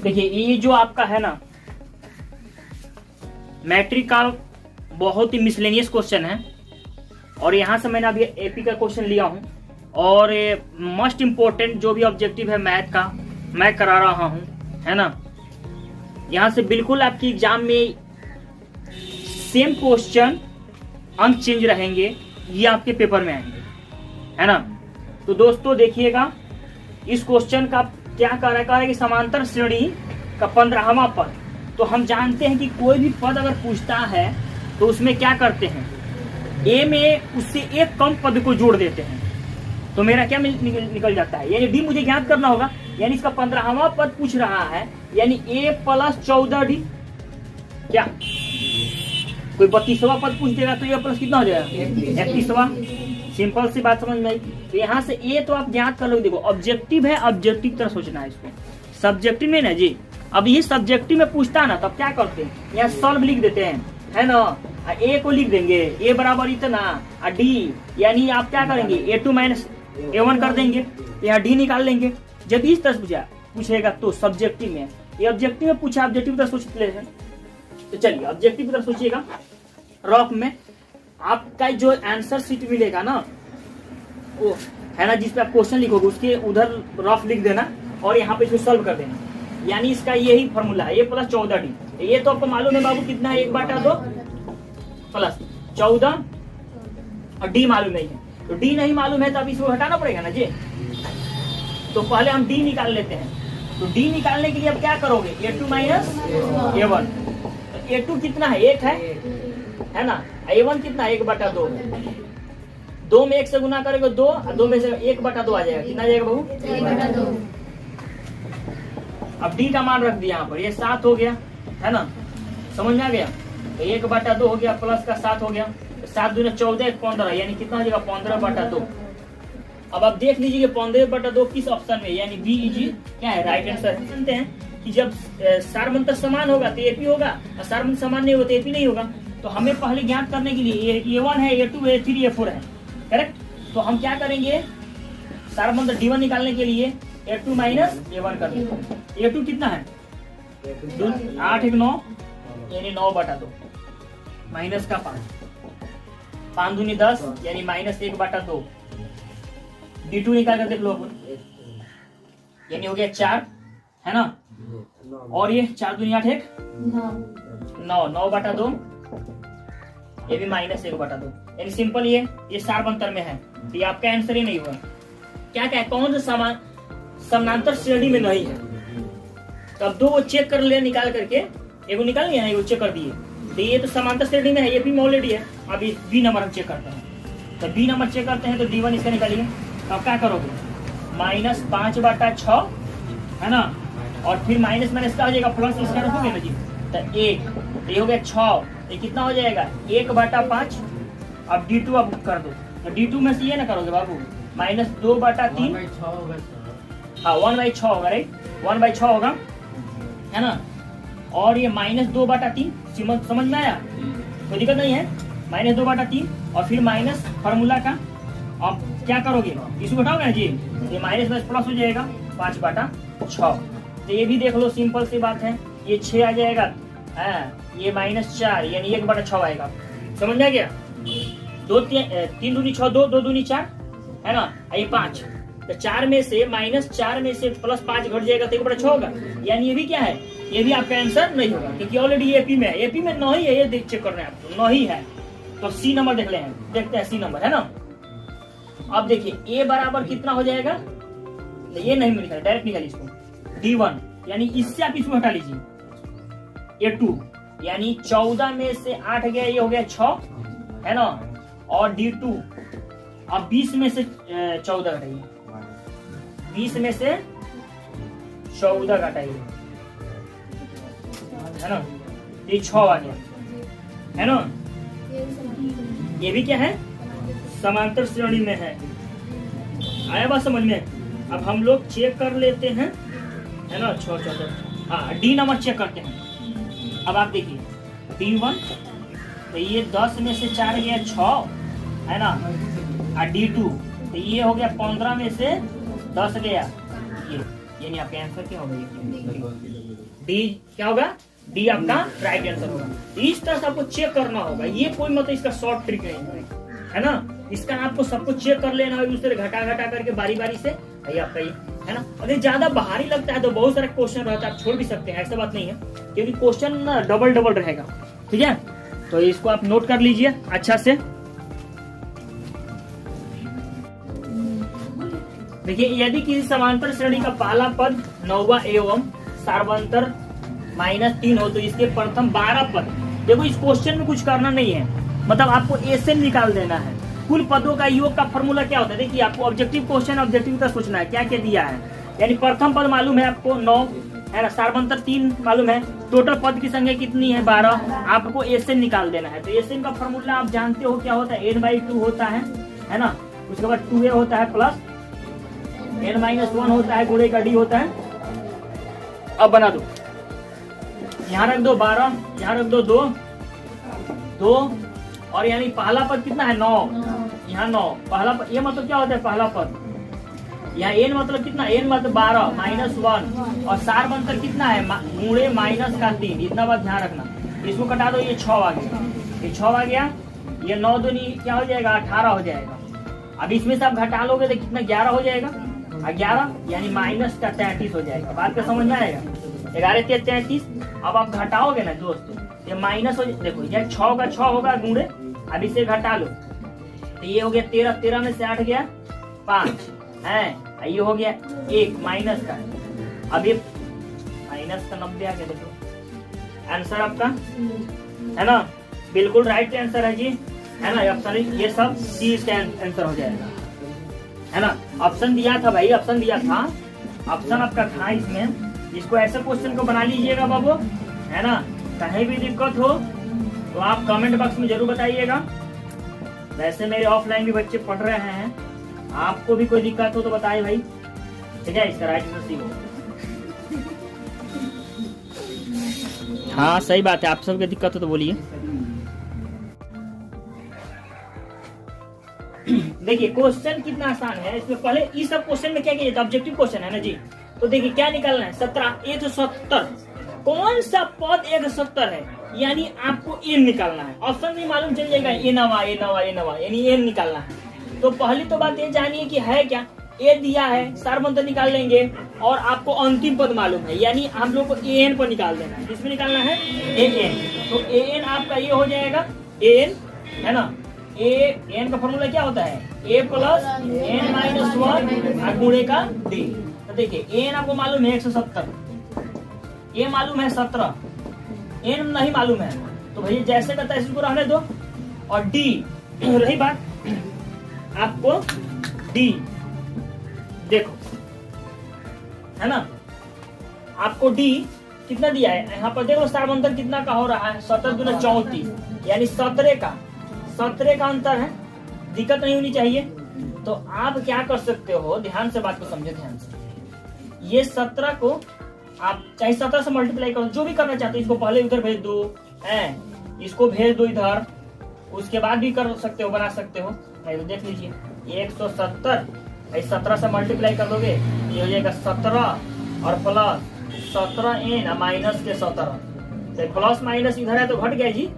देखिए ये जो आपका है ना मैट्रिक का बहुत ही मिसलेनियस क्वेश्चन है, और यहाँ से मैंने अभी एपी का क्वेश्चन लिया हूँ, और मोस्ट इम्पोर्टेंट जो भी ऑब्जेक्टिव है मैथ का मैं करा रहा हूँ, है ना। यहाँ से बिल्कुल आपकी एग्जाम में सेम क्वेश्चन, अंक चेंज रहेंगे, ये आपके पेपर में आएंगे, है ना। तो दोस्तों देखिएगा, इस क्वेश्चन का क्या कह रहा है कि समांतर श्रेणी का 15वां पद। तो हम जानते हैं कि कोई भी पद अगर पूछता है तो उसमें क्या करते हैं, ए में उससे एक कम पद को जोड़ देते हैं, तो मेरा क्या निकल जाता है, यानी डी मुझे ज्ञात करना होगा। यानी इसका 15वां पद पूछ रहा है, यानी ए प्लस 14d, क्या कोई 32वां पद पूछ देगा तो ए प्लस कितना हो जाएगा 31वां। सिंपल सी बात समझ में आई। तो यहाँ से ए तो आप ज्ञात कर लो। देखो ऑब्जेक्टिव है, ऑब्जेक्टिव की तरह सोचना है इसको, सब्जेक्टिव में ना जी। अब ये सब्जेक्टिव में पूछता है ना, तब क्या करते हैं, यहाँ सॉल्व लिख देते हैं, है ना। ए को लिख देंगे, ए बराबर इतना, डी यानी आप क्या करेंगे A2 माइनस A1 कर देंगे, यहाँ डी निकाल लेंगे। जब इस तरह पूछेगा तो सब्जेक्टिव में, ये ऑब्जेक्टिव में पूछा, ऑब्जेक्टिव की तरह सोच लेते हैं। तो चलिए ऑब्जेक्टिव की तरफ सोचिएगा। रफ में आपका जो आंसर शीट मिलेगा ना, वो है ना, जिसपे आप क्वेश्चन लिखोगे उसके उधर रफ लिख देना और यहाँ पे इसको सॉल्व कर देना। यानी इसका यही फॉर्मूला है, ये प्लस 14d। ये तो आपको मालूम है बाबू कितना है, 1/2 प्लस 14, और डी मालूम नहीं है। तो डी नहीं मालूम है तो अब इसको हटाना पड़ेगा ना जी। तो पहले हम डी निकाल लेते हैं। तो डी निकालने के लिए अब क्या करोगे, A2 माइनस A1। तो A2 कितना है, 1 है ना। A1 कितना, 1/2। 2 में 1 से गुना करेंगे 2, और 2 में से 1/2 आ जाएगा। कितना आ जाएगा बहू, 1/2। अब डी का मान रख दिया यहाँ पर, ये 7 हो गया, है ना, समझ में आ गया। तो 1/2 हो गया, प्लस का 7 हो गया, तो 7 दूनी 14, 15, यानी कितना हो जाएगा 15/2। अब आप देख लीजिए 15/2 किस ऑप्शन में, यानी बी इजी क्या है, राइट आंसर। जानते हैं कि जब सारमंतर समान होगा तो एपी होगा, और सारमंतर समान नहीं होगा तो एपी नहीं होगा। तो हमें पहले ज्ञात करने के लिए A1 है, A2 A3 A4 है, करेक्ट। तो हम क्या करेंगे, सारमंतर D1 निकालने के लिए A2 माइनस A1 कर देंगे। A2 कितना है, 8 1 9, यानी 9/2, माइनस का 5, 5 दूनी 10, यानी माइनस 1/2। D2 निकाल कर देख लो अपन, यानी हो गया 4, है ना। और ये 4 दूनी 8 1 9, 9/2, ये भी माइनस 1/2। यानी सिंपल ये सारमंतर में है, तो ये आपका आंसर ही नहीं हुआ। क्या क्या कौन सा समानांतर श्रेणी में नहीं है। तो अब 2 चेक कर ले, निकाल करके एगो निकाल लिया, एगो चेक कर दिए, तो ये तो समांतर श्रेणी में है, ये भी ऑलरेडी है। अभी बी नंबर हम चेक करते हैं। तो बी नंबर चेक करते हैं, तो D1 इसका निकालिए। अब क्या करोगे, माइनस 5/6, है ना, और फिर माइनस माइनस का हो जाएगा, प्लस इसका रखोगे ना जी, तो 1, तो ये हो गया 6, ये कितना हो जाएगा 1/5। अब D2 अब कर दो, तो D2 में से ये ना करोगे बाबू, माइनस 2/3, हाँ 1/6 होगा, राइट, 1/6 होगा, है ना। और ये माइनस 2/3, समझ में आया, कोई दिक्कत नहीं है, माइनस 2/3, और फिर माइनस फॉर्मूला का। अब क्या करोगे, इसको घटाओगे ना जी, ये माइनस में प्लस हो जाएगा 5/6। तो ये भी देख लो, सिंपल सी बात है, ये 6 आ जाएगा, ये -4, यानी 1/6 आएगा। समझ में आ गया। 3 दूनी 6, 2 दूनी 4, है ना, ये 5, तो 4 में से -4 में से +5 घट जाएगा तो 1/6 होगा। यानी ये भी क्या है, ये भी आपका आंसर नहीं होगा, क्योंकि ऑलरेडी एपी में है, एपी में 9 ही है, ये चेक करना है आपको, 9 ही है। तो सी नंबर देख ले हैं, देखते हैं सी नंबर, है ना। अब देखिए ए बराबर कितना हो जाएगा, ये नहीं निकाल, डायरेक्ट निकालिए इसको, D1, यानी इससे आप इसको हटा लीजिए A2, यानी 14 में से 8 गया, ये हो गया 6 है ना, और D2 अब 20 में से 14 घटाइए, 20 में से 14 घटाइए है ना, ये 6 आ गया है ना। ये भी क्या है, समांतर श्रेणी में है। आया बात समझ में। अब हम लोग चेक कर लेते हैं है ना, 6 14, हाँ डी नंबर चेक करते हैं। अब आप देखिए D1 तो ये 10 में से 4 गया 6 है ना, और D2 तो ये हो गया 15 में से 10 गया ये, यानी आपका आंसर क्या होगा, डी क्या होगा, डी आपका राइट आंसर होगा। इस तरह से आपको चेक करना होगा, ये कोई मतलब इसका शॉर्ट ट्रिक नहीं है ना, इसका आपको सब कुछ चेक कर लेना है, उससे घटा घटा करके बारी बारी से भाई आपका ये है ना। अगर ज्यादा भारी लगता है तो बहुत सारा क्वेश्चन रहता है, आप छोड़ भी सकते हैं, ऐसा बात नहीं है, क्योंकि क्वेश्चन ना डबल डबल रहेगा, ठीक है। तो इसको आप नोट कर लीजिए अच्छा से। देखिए यदि किसी समांतर श्रेणी का पहला पद 9वां एवं सार्वंतर -3 हो तो इसके प्रथम 12 पद, देखो इस क्वेश्चन में कुछ करना नहीं है, मतलब आपको एसएन निकाल देना है। कुल पदों का योग का फॉर्मूला क्या होता है, देखिए आपको ऑब्जेक्टिव क्वेश्चन ऑब्जेक्टिव का सोचना है, क्या क्या दिया है। यानी प्रथम पद मालूम है आपको 9 है ना, सार्वंतर 3 मालूम है, टोटल पद की संख्या कितनी है 12, आपको एसएन निकाल देना है। तो एसएन का फॉर्मूला आप जानते हो क्या होता है, n/2 होता है ना, उसके बाद 2a होता है प्लस n-1 होता है, गुणे का d होता है। अब बना दो, यहाँ रख दो 12, यहाँ रख दो 2 और यानी पहला पद कितना है 9, यहाँ 9 पहला पद, ये मतलब क्या होता है पहला पद, यहाँ n मतलब कितना, n मतलब 12 -1 और सार्वंतर कितना है गुणे -3, इतना बात ध्यान रखना। इसको कटा दो, ये 6 आ गया, ये 6 आ गया, ये 9 दूनी क्या हो जाएगा 18 हो जाएगा। अब इसमें से आप घटा लोगे तो कितना 11 हो जाएगा, 11 यानी -33 हो जाएगा। बात का समझ में आएगा, 11 × 33। अब आप घटाओगे ना दोस्तों, ये माइनस हो, देखो ये 6 का 6 होगा गुणे, अब इसे घटा लो तो ये हो गया 13, 13 में से 8 गया 5 है, ये हो गया 1 माइनस का, अब ये माइनस का 90 आ गया। देखो आंसर आपका है ना, बिल्कुल राइट आंसर है जी, है ना ऑप्शन, ये सब सी इसका आंसर हो जाएगा है ना। ऑप्शन दिया था भाई, ऑप्शन दिया था, ऑप्शन आपका था इसमें। इसको ऐसे क्वेश्चन को बना लीजिएगा बाबू, है ना। कहीं भी दिक्कत हो तो आप कमेंट बॉक्स में जरूर बताइएगा। वैसे मेरे ऑफलाइन भी बच्चे पढ़ रहे हैं, आपको भी कोई दिक्कत हो तो बताइए भाई, ठीक है। इसका राइट आंसर सीखो। हाँ सही बात है, आप सबको दिक्कत हो तो बोलिए। देखिए क्वेश्चन कितना आसान है, इसमें पहले इस सब क्वेश्चन में क्या किया, ऑब्जेक्टिव क्वेश्चन है ना जी। तो देखिए क्या निकालना है, 17 170, कौन सा पद 170 है, यानी आपको एन निकालना है। ऑप्शन नहीं मालूम चल जाएगा, ए नवा यानी एन निकालना है। तो पहली तो बात ये जानिए कि है क्या, ए दिया है, सार्वंतर निकाल लेंगे और आपको अंतिम पद मालूम है, यानी हम लोग को ए एन पर निकाल देना है। किसमें निकालना है, ए एन। तो ए एन आपका ये हो जाएगा एन, है ना। ए एन का फॉर्मूला क्या होता है, ए प्लस n-1 गुणे का डी। तो देखिए एन आपको मालूम है 170, ए मालूम है 17, एन नहीं मालूम है, तो भैया जैसे का तैसे को रहने दो। और डी रही बात आपको, डी देखो है ना, आपको डी कितना दिया है यहाँ पर, देखो सार्वंतर कितना का हो रहा है, 17 × 34 यानी 17 का अंतर है, दिक्कत नहीं होनी चाहिए। तो आप क्या कर सकते हो, ध्यान से बात को समझे, ध्यान से। ये 17 को आप चाहे 17 से मल्टीप्लाई करो, जो भी करना चाहते हो, इसको पहले उधर भेज दो, इसको भेज दो इधर, उसके बाद भी कर सकते हो, बना सकते हो। नहीं तो देख लीजिए 170 17 से मल्टीप्लाई कर दोगे, ये हो जाएगा 17 और प्लस 17n माइनस के 17, तो प्लस माइनस इधर है तो घट गया जी,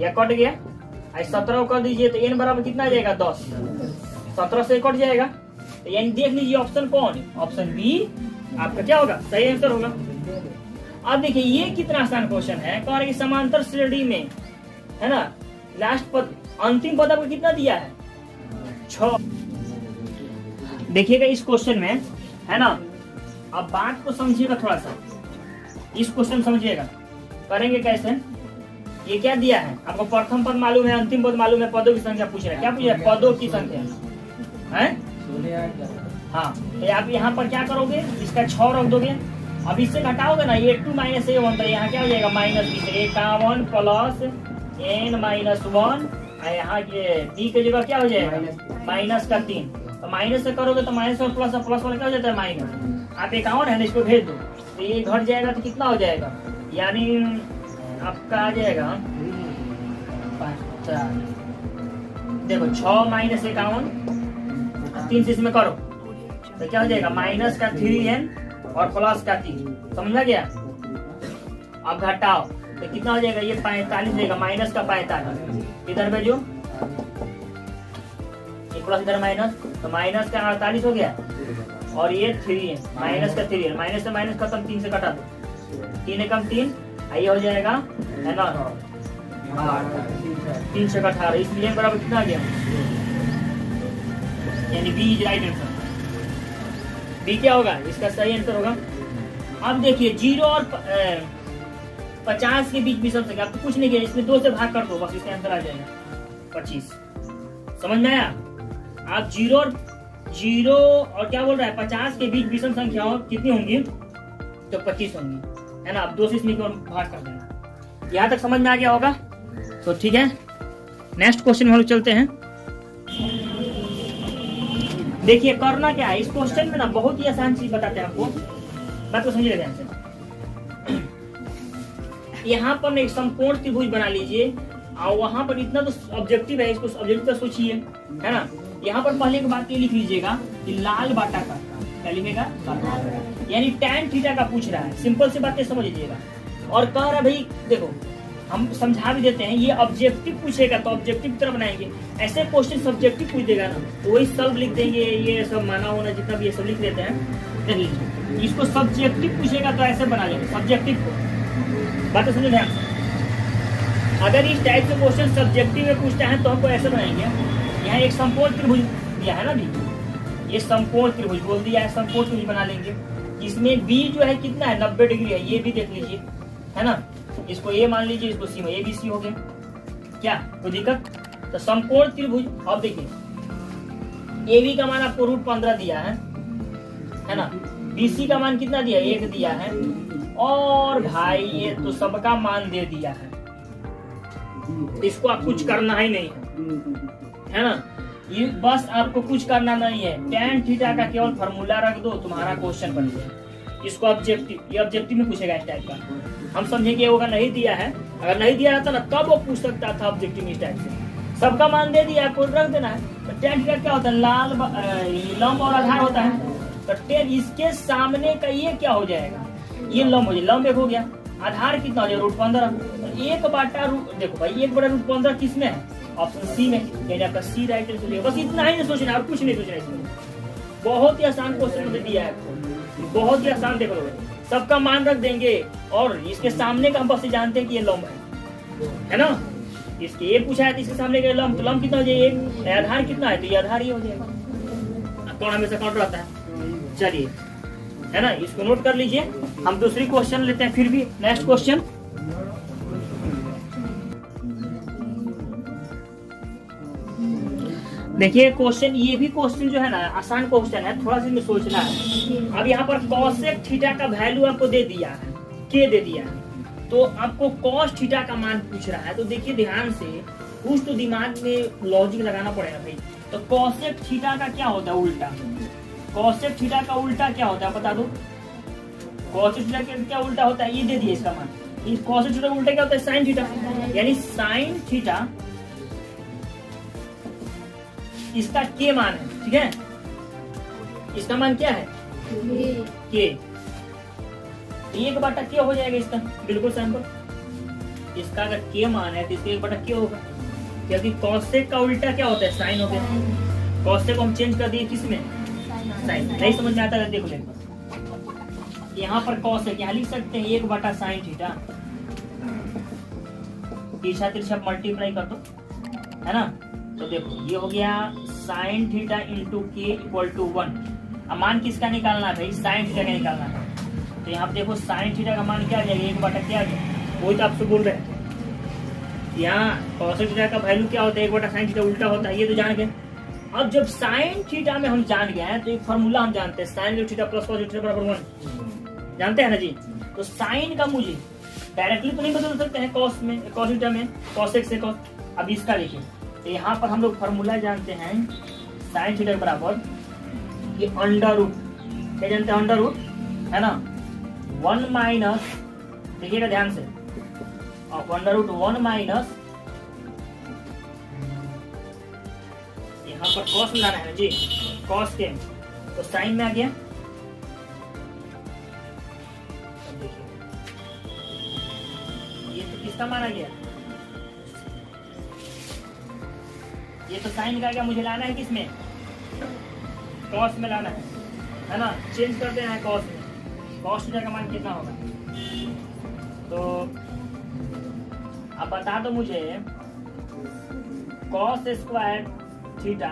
या कट गया। 17 को कर दीजिए तो n बराबर कितना आ जाएगा 10, 17 से कट जाएगा। तो यानी देख लीजिए ऑप्शन कौन, ऑप्शन बी आपका क्या होगा, सही आंसर होगा। अब देखिए ये कितना आसान क्वेश्चन है, कह रहे समांतर श्रेणी में, है ना, लास्ट पद अंतिम पद आपको कितना दिया है 6। देखिएगा इस क्वेश्चन में, है ना। अब बात को समझिएगा थोड़ा सा, इस क्वेश्चन समझिएगा, करेंगे कैसे। ये क्या दिया है आपको? प्रथम पद मालूम है, अंतिम पद मालूम है, पदों की संख्या पूछ रहा है। क्या पूछ रहा है? पदों की संख्या है। हाँ, तो आप यहाँ पर क्या करोगे? इसका 6 रख दोगे। अब इससे घटाओगे ना, ये 2 - a1, तो यहाँ क्या हो जाएगा? -20, 51 प्लस n - 1, यहाँ ये b की जगह क्या हो जाएगा? -3। तो माइनस से करोगे तो माइनस और प्लस वाला क्या हो जाता है? माइनस। आप 51 है ना, इसको भेज दो तो ये घट जाएगा, तो कितना हो जाएगा? यानी आपका आ जाएगा 50। देखो 6 - 51, 3 से इसमें करो तो क्या हो जाएगा? -3n और +3। समझ में गया? अब घटाओ तो कितना हो जाएगा? ये 45 देगा, -45 इधर भेजो, प्लस इधर माइनस, तो -48 हो गया। और ये 3 है, -3 है, माइनस से माइनस खत्म, 3 से कटा दो, 3 एकम 3, ये हो जाएगा है ना 3 से 18, इसलिए बराबर कितना आ गया? यानी B is right answer. B क्या होगा? इसका सही आंसर होगा। अब देखिए 0 और 50 के बीच विषम संख्या, आपको कुछ नहीं किया, इसमें 2 से भाग कर दो, बस इसका आंसर आ जाएगा 25। समझ में आया? आप 0 और क्या बोल रहा है? 50 के बीच विषम संख्या कितनी होंगी? तो 25 होंगी, है ना? आप 2 से इसमें भाग कर देना। यहाँ तक समझ में आ गया होगा? तो ठीक है, नेक्स्ट क्वेश्चन में हम लोग चलते हैं। देखिए करना क्या है इस क्वेश्चन में ना, बहुत ही आसान चीज बताते हैं आपको, बात को समझिए ध्यान से। यहाँ पर एक समकोण त्रिभुज बना लीजिए, और वहां पर इतना तो ऑब्जेक्टिव है, इसको ऑब्जेक्टिव का सोचिए, है ना? यहाँ पर पहले एक बात ये लिख लीजिएगा कि लाल बाटा का क्या लिखेगा? यानी tan थीटा का पूछ रहा है। सिंपल सी बातें समझ लीजिएगा। और कह रहा है भाई देखो, हम समझा भी देते हैं, ये ऑब्जेक्टिव पूछेगा तो ऑब्जेक्टिव की तरह बनाएंगे। ऐसे क्वेश्चन सब्जेक्टिव पूछ देगा ना, तो वही सब लिख देंगे, ये सब माना होना जितना भी ये सब लिख देते हैं। देख लीजिए, इसको सब्जेक्टिव पूछेगा तो ऐसे बना लेंगे सब्जेक्टिव को। बात समझो ध्यान से। अगर इस टाइप से क्वेश्चन सब्जेक्टिव में पूछता है तो हमको ऐसे बनाएंगे। यहाँ एक समकोण त्रिभुज दिया है ना भी, ये समकोण त्रिभुज बोल दिया है, समकोण त्रिभुज बना लेंगे। इसमें बी जो है कितना है? 90 डिग्री है, ये भी देख लीजिए, है ना? इसको ए मान लीजिए, इसको सी में, ए बी सी हो गया, क्या कोई दिक्कत? तो समकोण त्रिभुज। अब देखिए ए बी का मान आपको √15 दिया है ना? बी सी का मान कितना दिया? 1 दिया है। और भाई ये तो सबका मान दे दिया है, इसको आप कुछ करना ही नहीं है ना? ये बस आपको कुछ करना नहीं है, tan थीटा का केवल फार्मूला रख दो, तुम्हारा क्वेश्चन बन गया। इसको ऑब्जेक्टिव, ये ऑब्जेक्टिव में पूछेगा इस टाइप का। हम समझे कि होगा नहीं दिया है, अगर नहीं दिया रहता ना तब वो पूछ सकता था ऑब्जेक्टिव में इस टाइप से। सबका मान दे दिया, आपको रख देना है। तो tan थीटा क्या होता है? लाल लंब और आधार होता है। तो tan इसके सामने का ये क्या हो जाएगा? ये लंब हो जाएगा, लंब 1 हो गया। आधार कितना हो जाएगा? √15। तो 1/, देखो भाई 1/√15 किस में है? ऑप्शन सी में, यानी आपका सी राइट आंसर। बस इतना ही नहीं सोचना और कुछ नहीं सोचना इसमें। बहुत ही आसान क्वेश्चन मुझे दिया है आपको, बहुत ही आसान। देख लो, सबका मान रख देंगे और इसके सामने का हम बस जानते हैं कि ये लंब है ना? इसके ये पूछा है तो इसके सामने का लंब, तो लंब कितना हो जाएगा? आधार कितना है? तो ये आधार ही हो जाएगा। कौन हमेशा काउंट रहता है? चलिए, है ना? इसको नोट कर लीजिए। हम दूसरी क्वेश्चन लेते हैं फिर भी। नेक्स्ट क्वेश्चन देखिए, क्वेश्चन ये भी क्वेश्चन जो है ना आसान क्वेश्चन है, थोड़ा सा सोचना है। अब यहाँ पर कॉसेक थीटा का वैल्यू आपको दे दिया है, के दे दिया है, तो आपको कॉस थीटा का मान पूछ रहा है। तो देखिए ध्यान से, कुछ तो दिमाग में लॉजिक लगाना पड़ेगा भाई। तो कॉसेक थीटा का क्या होता है? उल्टा। कॉसेक थीटा का उल्टा क्या होता है बता दो? कॉसेक थीटा का क्या उल्टा होता है? ये दे दिए इसका मान। इस कॉसेक थीटा का उल्टा क्या होता है? Sine theta. यानी साइन थीटा इसका के मान है, ठीक है? इसका मान क्या है? के। 1/k हो जाएगा इसका, बिल्कुल सैंपल। इसका अगर के मान है तो इसका 1/k होगा, क्योंकि कॉसेक का उल्टा क्या होता है? साइन हो गया। कॉसेक को हम चेंज कर दिए किसमें? साइन। नहीं समझ में आता है? देखो देखो, यहाँ पर कॉसेक यहाँ लिख सकते हैं 1/sin थीटा, तिरछा तिरछा मल्टीप्लाई कर दो, है ना? तो देखो ये हो गया साइन थीटा इंटू के इक्वल टू 1। अब मान किसका निकालना है भाई? साइन थीटा का निकालना है। तो यहाँ पे देखो साइन थीटा का मान क्या आ जाएगा? 1/k आ जाएगा। वही तो आपसे बोल रहे हैं, यहाँ cos थीटा का वैल्यू क्या होता है, 1/sin थीटा उल्टा होता है, ये तो जान गए। अब जब sin थीटा में हम जान गए हैं तो एक फॉर्मूला हम जानते हैं, sin theta plus cos theta बराबर 1, जानते हैं ना जी। तो sin का मुझे डायरेक्टली तो नहीं बदल सकते हैं cos थीटा में cos x से cos। अब इसका देखिए, तो यहाँ पर हम लोग फॉर्मूला जानते हैं sin थीटा के बराबर ये अंडर रूट, क्या जानते हैं, अंडर रूट है ना 1 माइनस, देखिएगा ध्यान से, और अंडर रूट 1 माइनस, यहाँ पर cos मिलाना है ना जी, cos के तो साइन में आ गया। ये तो किसका मान आ गया, ये तो साइन का आ गया, मुझे लाना है किसमें, cos में लाना है ना, चेंज कर देना है cos में। cos थीटा का मान कितना होगा, तो अब बता दो मुझे cos स्क्वायर थीटा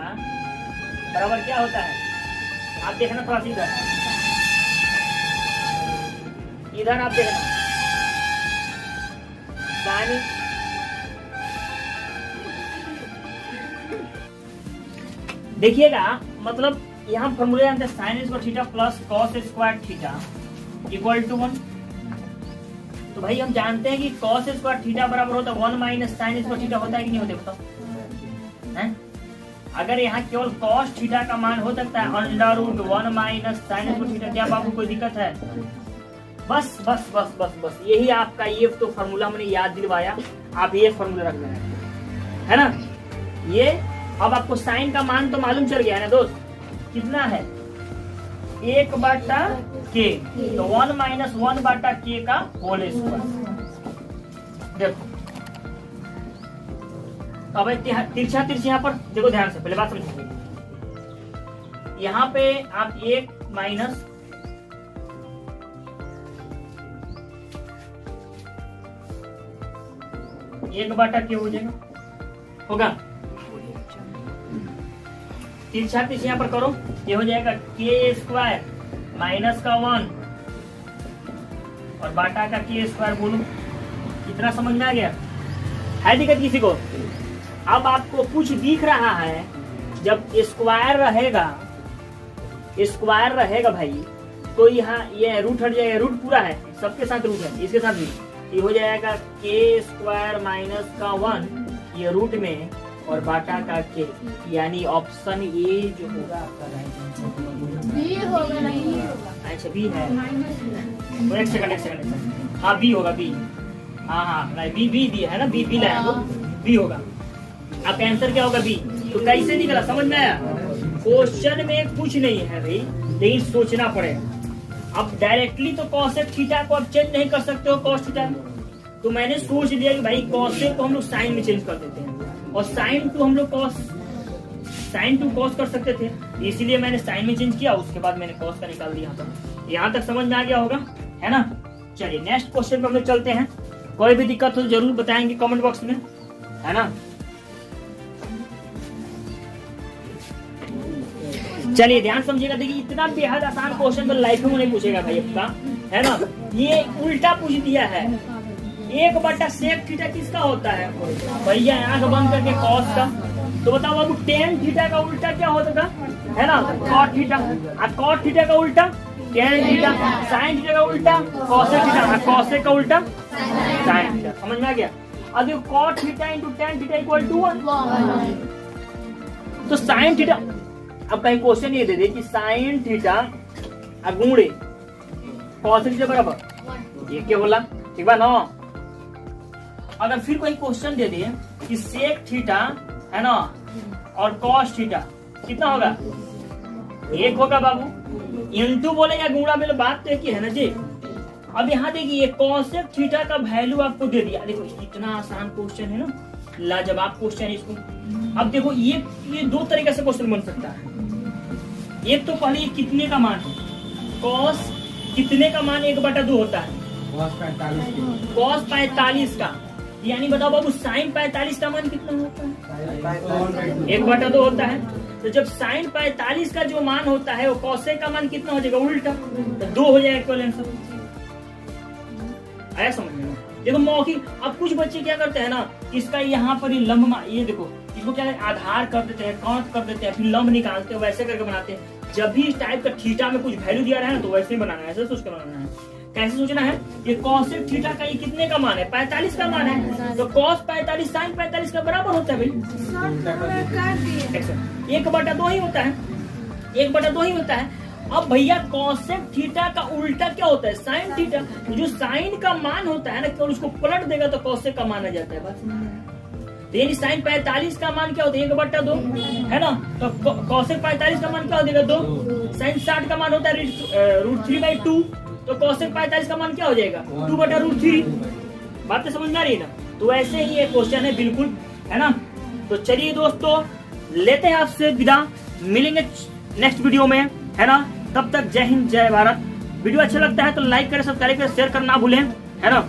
बराबर क्या होता है, आप देखना थोड़ा सा इधर आप देखना, साइन देखिएगा, मतलब यहाँ फॉर्मूला जानते हैं sine square theta plus cos square theta equal to 1। तो भाई हम जानते हैं कि cos स्क्वायर थीटा बराबर होता है 1 माइनस साइन स्क्वायर थीटा, होता है कि नहीं होता बताओ हैं? अगर यहाँ केवल cos थीटा का मान हो सकता है under root 1 minus sine square theta, क्या बाबू कोई दिक्कत है? बस बस बस बस बस यही आपका ये तो फॉर्मूला मैंने याद दिलवाया, आप ये फॉर्मूला रख लेना है ना। ये अब आपको साइन का मान तो मालूम चल गया है ना दोस्त, कितना है 1/k, तो 1 माइनस 1/k का होल स्क्वायर। देखो अब तिरछा यहाँ पर देखो ध्यान से, पहले बात समझो, यहाँ पे आप 1 माइनस एक बटा क्यों हो जाएगा, होगा तिरछा यहाँ पर करो, ये हो जाएगा k स्क्वायर माइनस का 1 और बाटा का k स्क्वायर, बोलो कितना समझ में आ गया है, दिक्कत किसी को? अब आपको कुछ दिख रहा है, जब स्क्वायर रहेगा भाई तो यहाँ ये रूट हट जाएगा, रूट पूरा है सबके साथ रूट है, इसके साथ भी ये हो जाएगा k स्क्वायर माइनस का 1 ये रूट में और बाटा का k, यानी ऑप्शन ए जो होगा आपका राइट आंसर। अच्छा बी है, एक सेकंड हाँ बी होगा, बी हाँ बी दिया है ना, बी लाया तो बी होगा। आपका आंसर क्या होगा, बी। तो कैसे निकला समझ में आया? क्वेश्चन में कुछ नहीं है भाई, लेकिन सोचना पड़ेगा। अब डायरेक्टली तो cosec थीटा को आप चेंज नहीं कर सकते हो cos थीटा, तो मैंने सोच लिया कि भाई cosec को हम लोग साइन में चेंज कर देते हैं और साइन टू हम लोग साइन टू cos कर सकते थे, इसीलिए मैंने साइन में चेंज किया, उसके बाद मैंने cos का निकाल दिया था। यहाँ तक समझ में आ गया होगा है ना। चलिए नेक्स्ट क्वेश्चन पे हम लोग चलते हैं, कोई भी दिक्कत हो तो जरूर बताएंगे कमेंट बॉक्स में है ना। चलिए ध्यान समझिएगा, देखिए इतना बेहद आसान क्वेश्चन तो लाइफ में नहीं पूछेगा भाई आपका है ना। ये उल्टा पूछ दिया है, 1/sec थीटा किसका होता है भैया, आंख बंद करके cos का, तो बताओ अब tan थीटा का उल्टा क्या होता था है ना, cot थीटा, और cot थीटा का उल्टा tan थीटा, sin थीटा का उल्टा cosec थीटा, और cosec का उल्टा sin थीटा। समझ में आ गया? अब देखो cot theta into tan theta equal to 1, तो sin थीटा, अब कहीं क्वेश्चन ये दे दे कि sin थीटा गुणे cos थीटा बराबर ये क्या बोला, ठीक बा ना। अगर फिर कोई क्वेश्चन दे दे कि sec थीटा है ना और cos थीटा कितना होगा, 1 होगा बाबू, इंटू बोले या गुणा बोले, बात तो एक ही है ना जी। अब यहाँ देखिए cosec थीटा का वैल्यू आपको दे दिया, देखो इतना आसान क्वेश्चन है ना, लाजवाब क्वेश्चन है इसको। अब देखो ये दो तरीके से क्वेश्चन बन सकता है। एक तो पहले ये कितने का मान है, cos कितने का मान 1/2 होता है, cos 45 का, यानी बताओ बाबू sin 45 का मान कितना होता है, 1/2 होता है। तो जब sin 45 का जो मान होता है वो cosec का मान कितना हो जाएगा, उल्टा, तो 2 हो जाएगा इक्वल आंसर। आया समझ में? देखो मौखिक, अब कुछ बच्चे क्या करते हैं ना कि इसका यहाँ पर ये लंब ये देखो, इसको क्या है, आधार कर देते हैं, काउंट कर देते हैं, फिर लंब निकालते हैं, वैसे करके बनाते हैं। जब भी इस टाइप का थीटा में कुछ वैल्यू दिया रहा है ना, तो वैसे ही बनाना है, ऐसे सोच कर बनाना है। कैसे सोचना है, ये कॉसेक थीटा का ये कितने का मान है, 45 का मान है, तो कॉस 45 साइन 45 का बराबर होता है भाई, 1/2 ही होता है, 1/2 ही होता है। अब भैया कॉसेक थीटा का उल्टा क्या होता है, साइन थीटा। जो साइन का मान होता है ना, केवल उसको पलट देगा तो कॉसेक का माना जाता है। बात तो यानी साइन 45 का मान क्या होता है, 1/2 है ना, तो कॉसेक 45 का मान क्या हो जाएगा, 2। साइन 60 का मान होता है √3/2, तो कॉसेक 45 का मान क्या हो जाएगा, 2/√3। बात तो समझ में आ रही है ना। तो ऐसे ही ये क्वेश्चन है बिल्कुल, है ना। तो चलिए दोस्तों, लेते हैं आपसे विदा, मिलेंगे नेक्स्ट वीडियो में, है ना। तब तक जय हिंद जय भारत। वीडियो अच्छा लगता है तो लाइक करें, सब्सक्राइब करें, शेयर करना ना भूलें, है ना।